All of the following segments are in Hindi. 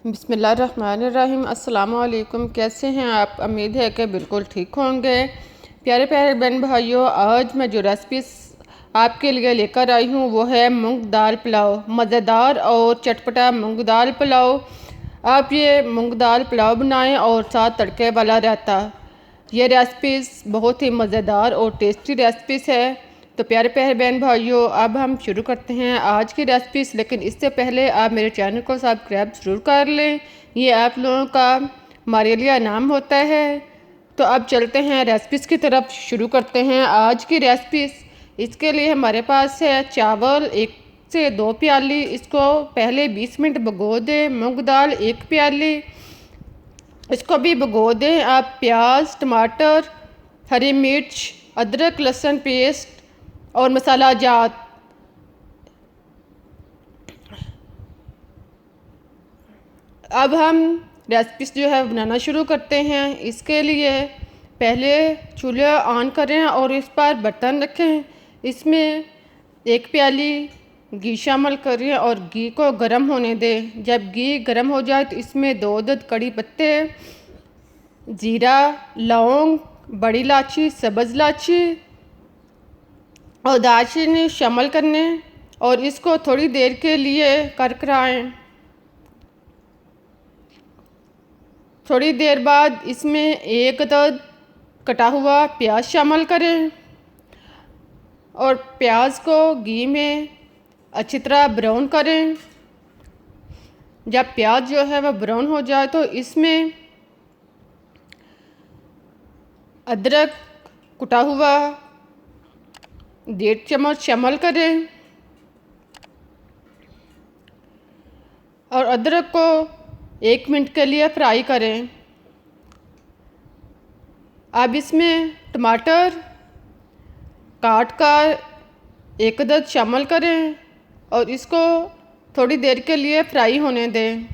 बिस्मिल्लाहिर्रहमानिर्रहीम। अस्सलाम वालेकुम। कैसे हैं आप? उम्मीद है कि बिल्कुल ठीक होंगे। प्यारे प्यारे बहन भाइयों, आज मैं जो रेसिपी आपके लिए लेकर आई हूँ वो है मूंग दाल पुलाव। मज़ेदार और चटपटा मूंग दाल पुलाव। आप ये मूंग दाल पुलाव बनाएं और साथ तड़के वाला रहता। ये रेसिपीज़ बहुत ही मज़ेदार और टेस्टी रेसिपीज़ है। तो प्यारे प्यारे बहन भाइयों, अब हम शुरू करते हैं आज की रेसिपीज़। लेकिन इससे पहले आप मेरे चैनल को सब्सक्राइब ज़रूर कर लें, ये आप लोगों का हमारे लिए इनाम होता है। तो अब चलते हैं रेसिपीज़ की तरफ। शुरू करते हैं आज की रेसिपीज़। इसके लिए हमारे पास है चावल 1 से 2 प्याली, इसको पहले 20 मिनट भिगो दें। मूंग दाल 1 प्याली, इसको भी भिगो दें आप। प्याज, टमाटर, हरी मिर्च, अदरक लहसुन पेस्ट और मसाला जात। अब हम रेसिपीज जो है बनाना शुरू करते हैं। इसके लिए पहले चूल्हा ऑन करें और इस पर बर्तन रखें। इसमें 1 प्याली घी शामिल करें और घी को गर्म होने दें। जब घी गर्म हो जाए तो इसमें 2 अदद कड़ी पत्ते, जीरा, लौंग, बड़ी इलायची, सब्ज़ इलायची और दालचीनी शामिल करने और इसको थोड़ी देर के लिए करकराएं। थोड़ी देर बाद इसमें 1 अदद कटा हुआ प्याज शामिल करें और प्याज को घी में अच्छी तरह ब्राउन करें। जब प्याज जो है वह ब्राउन हो जाए तो इसमें अदरक कुटा हुआ 1.5 चम्मच शामिल करें और अदरक को 1 मिनट के लिए फ्राई करें। अब इसमें टमाटर काट कर 1 अदद शामिल करें और इसको थोड़ी देर के लिए फ्राई होने दें।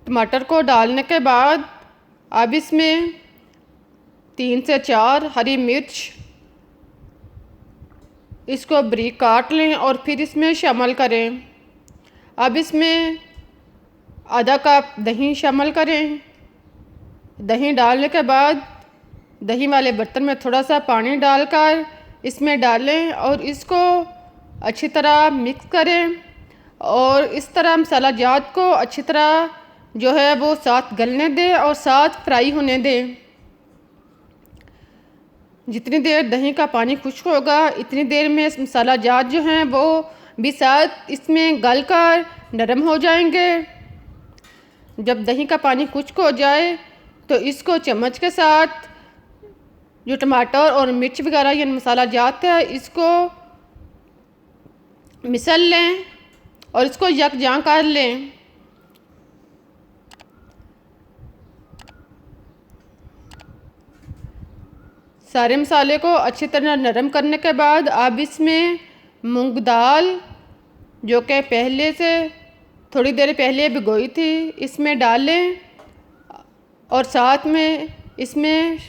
टमाटर को डालने के बाद अब इसमें 3 से 4 हरी मिर्च, इसको बारीक काट लें और फिर इसमें शामिल करें। अब इसमें आधा कप दही शामिल करें। दही डालने के बाद दही वाले बर्तन में थोड़ा सा पानी डालकर इसमें डालें और इसको अच्छी तरह मिक्स करें और इस तरह मसाला जात को अच्छी तरह जो है वो साथ गलने दें और साथ फ्राई होने दें। जितनी देर दही का पानी खुश्क होगा इतनी देर में मसाला जात जो हैं वो भी साथ इसमें गल कर नरम हो जाएंगे। जब दही का पानी खुश्क हो जाए तो इसको चम्मच के साथ जो टमाटर और मिर्च वगैरह या मसाला जात है इसको मिसल लें और इसको यकजां कर लें। सारे मसाले को अच्छी तरह नरम करने के बाद अब इसमें मूंग दाल जो कि पहले से थोड़ी देर पहले भिगोई थी इसमें डालें और साथ में इसमें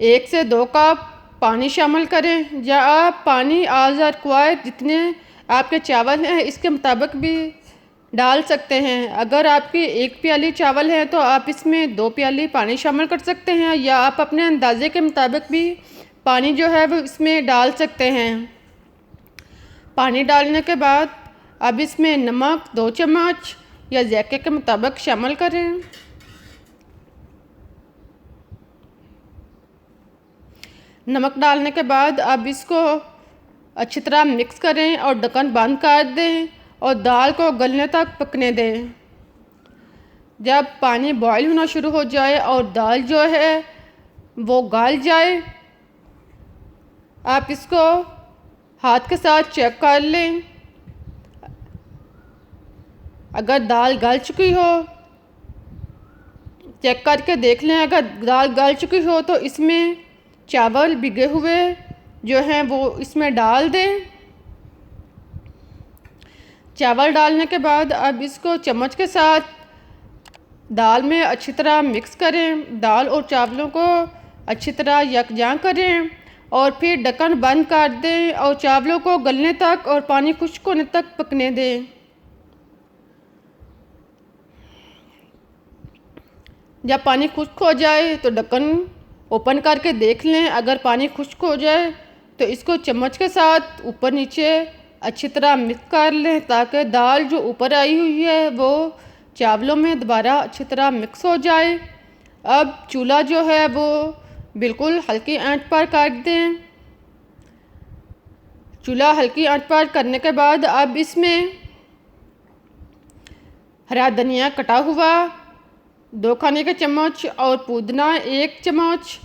1 से 2 कप पानी शामिल करें। या आप पानी आज रिक्वायर्ड जितने आपके चावल हैं इसके मुताबिक भी डाल सकते हैं। अगर आपकी 1 प्याली चावल है तो आप इसमें 2 प्याली पानी शामिल कर सकते हैं या आप अपने अंदाजे के मुताबिक भी पानी जो है वो इसमें डाल सकते हैं। पानी डालने के बाद अब इसमें नमक 2 चम्मच या जायके के मुताबिक शामिल करें। नमक डालने के बाद अब इसको अच्छी तरह मिक्स करें और ढक्कन बंद कर दें और दाल को गलने तक पकने दें। जब पानी बॉईल होना शुरू हो जाए और दाल जो है वो गल जाए आप इसको हाथ के साथ चेक कर लें। अगर दाल गल चुकी हो चेक करके देख लें। अगर दाल गल चुकी हो तो इसमें चावल भिगे हुए जो हैं वो इसमें डाल दें। चावल डालने के बाद अब इसको चम्मच के साथ दाल में अच्छी तरह मिक्स करें। दाल और चावलों को अच्छी तरह यकजां करें और फिर ढक्कन बंद कर दें और चावलों को गलने तक और पानी खुश्क होने तक पकने दें। जब पानी खुश्क हो जाए तो ढक्कन ओपन करके देख लें। अगर पानी खुश्क हो जाए तो इसको चम्मच के साथ ऊपर नीचे अच्छी तरह मिक्स कर लें ताकि दाल जो ऊपर आई हुई है वो चावलों में दोबारा अच्छी तरह मिक्स हो जाए। अब चूल्हा जो है वो बिल्कुल हल्की आंच पर कर दें। चूल्हा हल्की आंच पर करने के बाद अब इसमें हरा धनिया कटा हुआ 2 खाने के चम्मच और पुदीना 1 चम्मच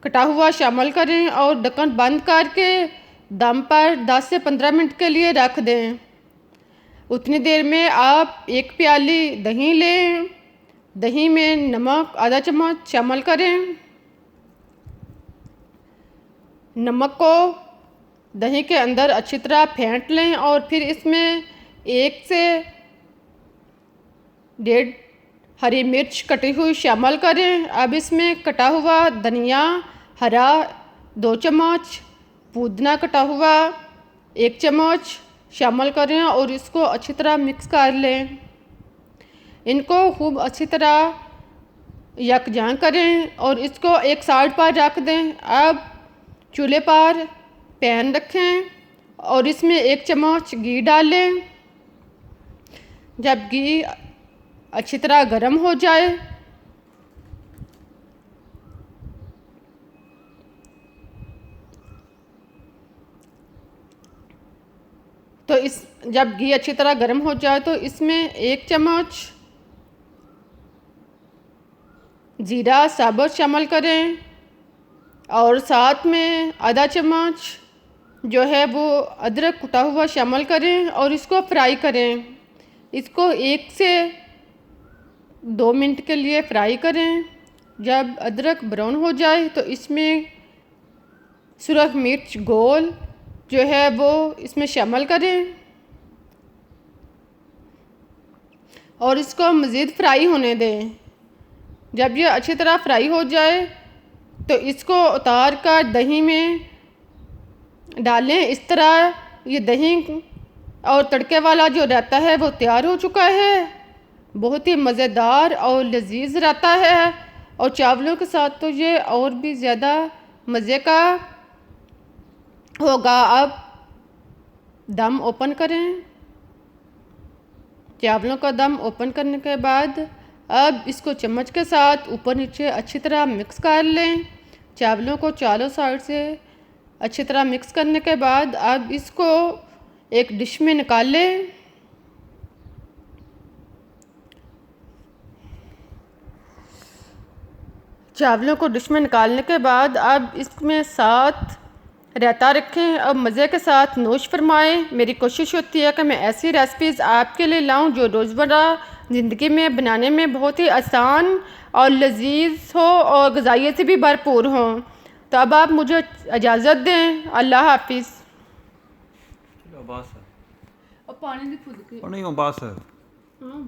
कटा हुआ शामिल करें और ढक्कन बंद करके दम पर 10 से 15 मिनट के लिए रख दें। उतनी देर में आप 1 प्याली दही लें। दही में नमक आधा चम्मच शामिल करें। नमक को दही के अंदर अच्छी तरह फेंट लें और फिर इसमें 1 से 1.5 हरी मिर्च कटी हुई शामिल करें। अब इसमें कटा हुआ धनिया हरा 2 चम्मच, पुदीना कटा हुआ 1 चम्मच शामिल करें और इसको अच्छी तरह मिक्स कर लें। इनको खूब अच्छी तरह यकजान करें और इसको एक साइड पर रख दें। अब चूल्हे पर पैन रखें और इसमें 1 चम्मच घी डालें। जब घी अच्छी तरह गर्म हो जाए तो जब घी अच्छी तरह गर्म हो जाए तो इसमें 1 चम्मच जीरा साबुत शामिल करें और साथ में आधा चम्मच जो है वो अदरक कुटा हुआ शामिल करें और इसको फ्राई करें। इसको 1 से 2 मिनट के लिए फ्राई करें। जब अदरक ब्राउन हो जाए तो इसमें सुरख मिर्च गोल जो है वो इसमें शामिल करें और इसको मज़ीद फ्राई होने दें। जब ये अच्छी तरह फ्राई हो जाए तो इसको उतार कर दही में डालें। इस तरह ये दही और तड़के वाला जो रहता है वो तैयार हो चुका है। बहुत ही मज़ेदार और लजीज रहता है और चावलों के साथ तो ये और भी ज़्यादा मज़े का होगा। अब दम ओपन करें। चावलों का दम ओपन करने के बाद अब इसको चम्मच के साथ ऊपर नीचे अच्छी तरह मिक्स कर लें। चावलों को चारों साइड से अच्छी तरह मिक्स करने के बाद अब इसको एक डिश में निकाल लें। चावलों को डिश में निकालने के बाद अब इसमें साथ रायता रखें। अब मज़े के साथ नोश फरमाएं। मेरी कोशिश होती है कि मैं ऐसी रेसिपीज़ आपके लिए लाऊं जो रोज़मर्रा ज़िंदगी में बनाने में बहुत ही आसान और लजीज हो और ग़िज़ाइयत से भी भरपूर हों। तो अब आप मुझे इजाज़त दें। अल्लाह हाफिज़। बस है और पानी दी खुद की नहीं, बस है। हाँ।